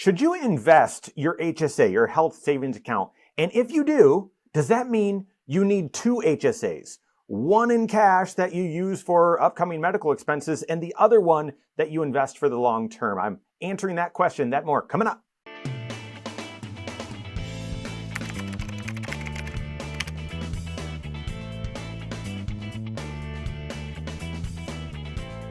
Should you invest your HSA, your health savings account? And if you do, does that mean you need two HSAs? One in cash that you use for upcoming medical expenses and the other one that you invest for the long term? I'm answering that question, that more coming up.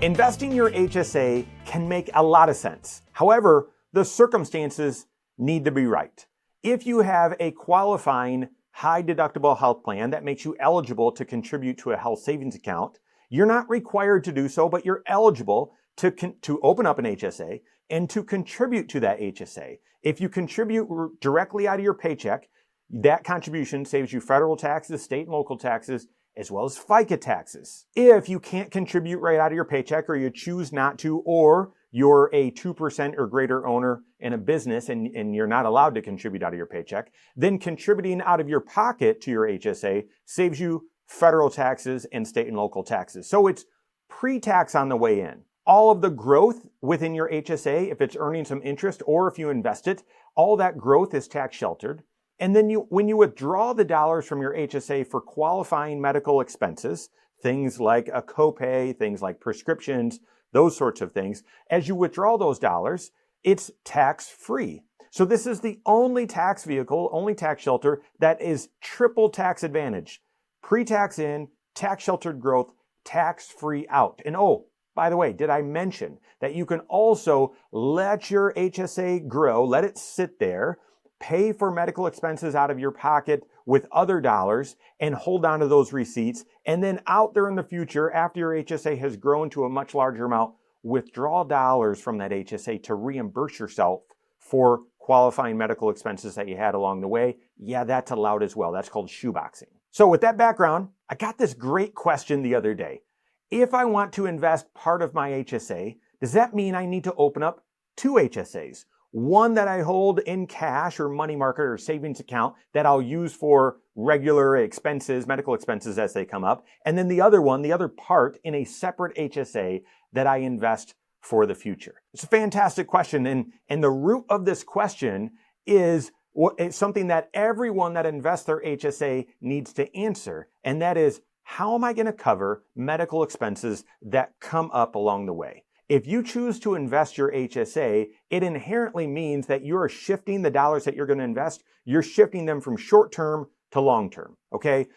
Investing your HSA can make a lot of sense. However, the circumstances need to be right. If you have a qualifying high deductible health plan that makes you eligible to contribute to a health savings account, you're not required to do so, but you're eligible to open up an HSA and to contribute to that HSA. If you contribute directly out of your paycheck, that contribution saves you federal taxes, state and local taxes, as well as FICA taxes. If you can't contribute right out of your paycheck, or you choose not to, or you're a 2% or greater owner in a business and you're not allowed to contribute out of your paycheck, then contributing out of your pocket to your HSA saves you federal taxes and state and local taxes. So it's pre-tax on the way in. All of the growth within your HSA, if it's earning some interest or if you invest it, all that growth is tax sheltered. And then when you withdraw the dollars from your HSA for qualifying medical expenses, things like a copay, things like prescriptions, those sorts of things, as you withdraw those dollars, it's tax-free. So this is the only tax vehicle, only tax shelter that is triple tax advantage. Pre-tax in, tax sheltered growth, tax-free out. And oh, by the way, did I mention that you can also let your HSA grow, let it sit there, pay for medical expenses out of your pocket with other dollars and hold on to those receipts. And then out there in the future, after your HSA has grown to a much larger amount, withdraw dollars from that HSA to reimburse yourself for qualifying medical expenses that you had along the way. Yeah, that's allowed as well. That's called shoeboxing. So with that background, I got this great question the other day. If I want to invest part of my HSA, does that mean I need to open up two HSAs? One that I hold in cash or money market or savings account that I'll use for regular expenses, medical expenses as they come up. And then the other one, the other part in a separate HSA that I invest for the future. It's a fantastic question. And the root of this question is it's something that everyone that invests their HSA needs to answer. And that is, how am I going to cover medical expenses that come up along the way? If you choose to invest your HSA, it inherently means that you're shifting the dollars that you're going to invest. You're shifting them from short-term to long-term, okay?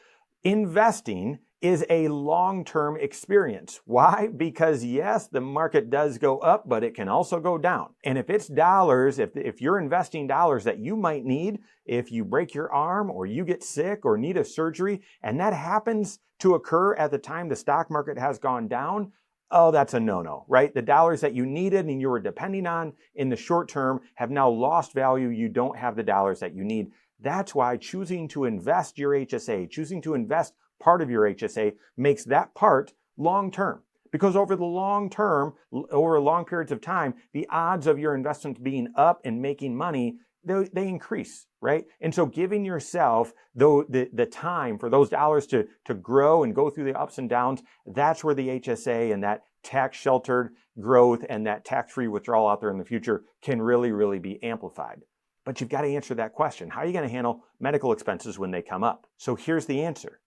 Investing is a long-term experience. Why? Because yes, the market does go up, but it can also go down. And if it's dollars, if you're investing dollars that you might need, if you break your arm or you get sick or need a surgery, and that happens to occur at the time the stock market has gone down, oh, that's a no-no, right? The dollars that you needed and you were depending on in the short term have now lost value. You don't have the dollars that you need. That's why choosing to invest your HSA, choosing to invest part of your HSA makes that part long-term. Because over the long term, over long periods of time, the odds of your investments being up and making money, they increase, right? And so giving yourself the time for those dollars to grow and go through the ups and downs, that's where the HSA and that tax sheltered growth and that tax-free withdrawal out there in the future can really, really be amplified. But you've got to answer that question. How are you going to handle medical expenses when they come up? So here's the answer.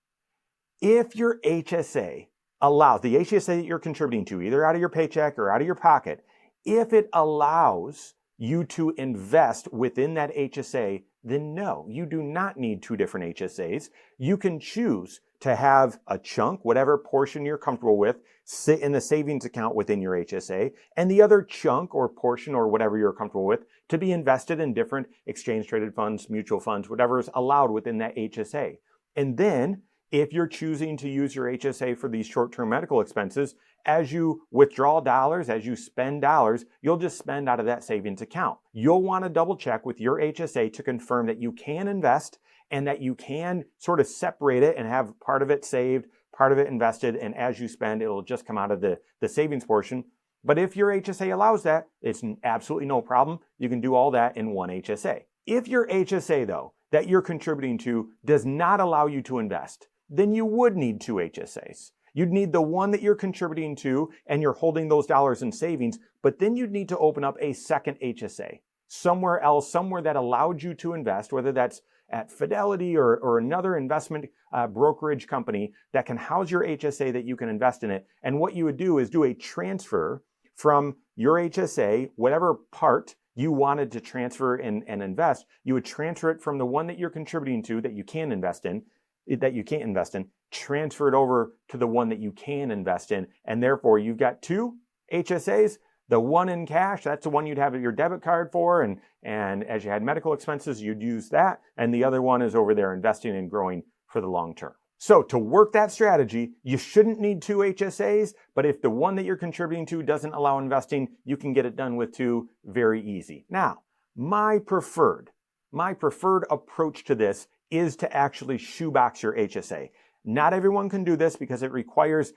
If your HSA allows, the HSA that you're contributing to, either out of your paycheck or out of your pocket, if it allows you to invest within that HSA, then no, you do not need two different HSAs. You can choose to have a chunk, whatever portion you're comfortable with, sit in the savings account within your HSA, and the other chunk or portion or whatever you're comfortable with to be invested in different exchange-traded funds, mutual funds, whatever is allowed within that HSA. And then, if you're choosing to use your HSA for these short-term medical expenses, as you withdraw dollars, as you spend dollars, you'll just spend out of that savings account. You'll want to double check with your HSA to confirm that you can invest and that you can sort of separate it and have part of it saved, part of it invested, and as you spend, it'll just come out of the savings portion. But if your HSA allows that, it's absolutely no problem. You can do all that in one HSA. If your HSA, though, that you're contributing to does not allow you to invest, then you would need two HSAs. You'd need the one that you're contributing to and you're holding those dollars in savings, but then you'd need to open up a second HSA. somewhere else, somewhere that allowed you to invest, whether that's at Fidelity or another investment brokerage company that can house your HSA that you can invest in it. And what you would do is do a transfer from your HSA, whatever part you wanted to transfer and invest, you would transfer it from the one that you're contributing to that you can invest in, that you can't invest in, transfer it over to the one that you can invest in. And therefore, you've got two HSAs. The one in cash, that's the one you'd have your debit card for. And as you had medical expenses, you'd use that. And the other one is over there investing and growing for the long term. So to work that strategy, you shouldn't need two HSAs, but if the one that you're contributing to doesn't allow investing, you can get it done with two very easy. Now, my preferred approach to this is to actually shoebox your HSA. Not everyone can do this because it requires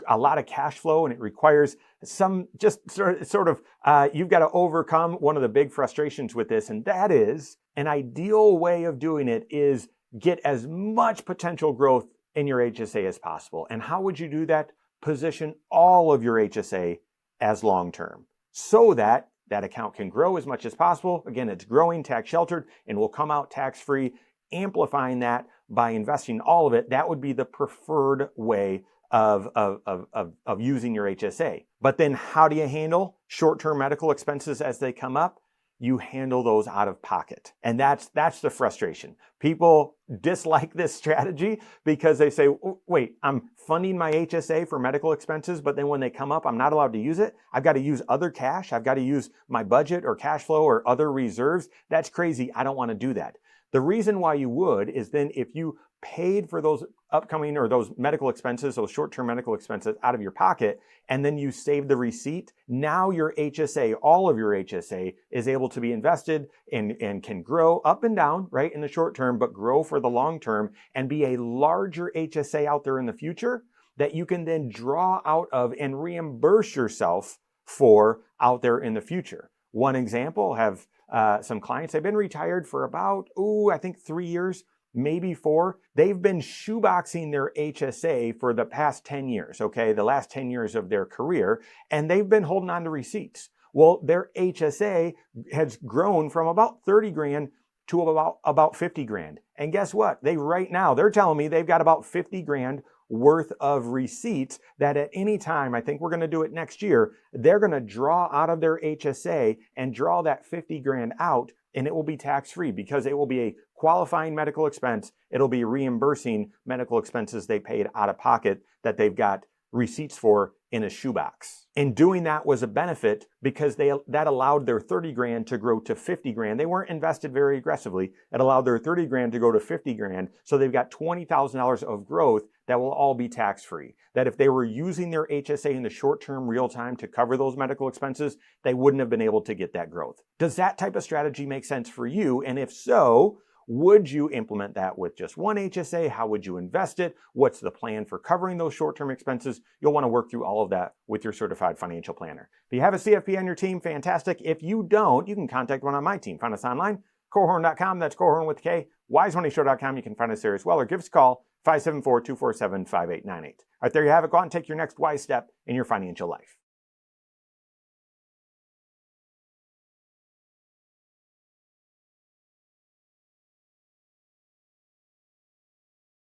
a lot of cash flow and it requires some just sort of you've got to overcome one of the big frustrations with this, and that is an ideal way of doing it is get as much potential growth in your HSA as possible. And how would you do that? Position all of your HSA as long-term so that that account can grow as much as possible. Again, it's growing, tax sheltered, and will come out tax-free. Amplifying that by investing all of it, that would be the preferred way of using your HSA. But then how do you handle short-term medical expenses as they come up? You handle those out of pocket. And that's the frustration. People dislike this strategy because they say, oh, wait, I'm funding my HSA for medical expenses, but then when they come up, I'm not allowed to use it. I've got to use other cash. I've got to use my budget or cash flow or other reserves. That's crazy. I don't want to do that. The reason why you would is then if you paid for those upcoming or those medical expenses, those short-term medical expenses out of your pocket, and then you save the receipt, now your HSA, all of your HSA is able to be invested and can grow up and down, right, in the short term, but grow for the long term and be a larger HSA out there in the future that you can then draw out of and reimburse yourself for out there in the future. One example, have some clients, they've been retired for about, I think 3 years, maybe 4. They've been shoeboxing their HSA for the past 10 years, okay, the last 10 years of their career, and they've been holding on to receipts. Well, their HSA has grown from about 30 grand to about 50 grand. And guess what? They're telling me they've got about 50 grand worth of receipts that at any time, I think we're going to do it next year, they're going to draw out of their HSA and draw that 50 grand out, and it will be tax-free because it will be a qualifying medical expense. It'll be reimbursing medical expenses they paid out of pocket that they've got receipts for in a shoebox. And doing that was a benefit because that allowed their 30 grand to grow to 50 grand. They weren't invested very aggressively. It allowed their 30 grand to go to 50 grand. So they've got $20,000 of growth that will all be tax-free. That if they were using their HSA in the short term, real time to cover those medical expenses, they wouldn't have been able to get that growth. Does that type of strategy make sense for you? And if so, would you implement that with just one HSA? How would you invest it? What's the plan for covering those short-term expenses? You'll want to work through all of that with your certified financial planner. If you have a CFP on your team, fantastic. If you don't, you can contact one on my team. Find us online, Korhorn.com. That's Korhorn with K. WiseMoneyShow.com. You can find us there as well, or give us a call, 574-247-5898. All right, there you have it. Go out and take your next wise step in your financial life.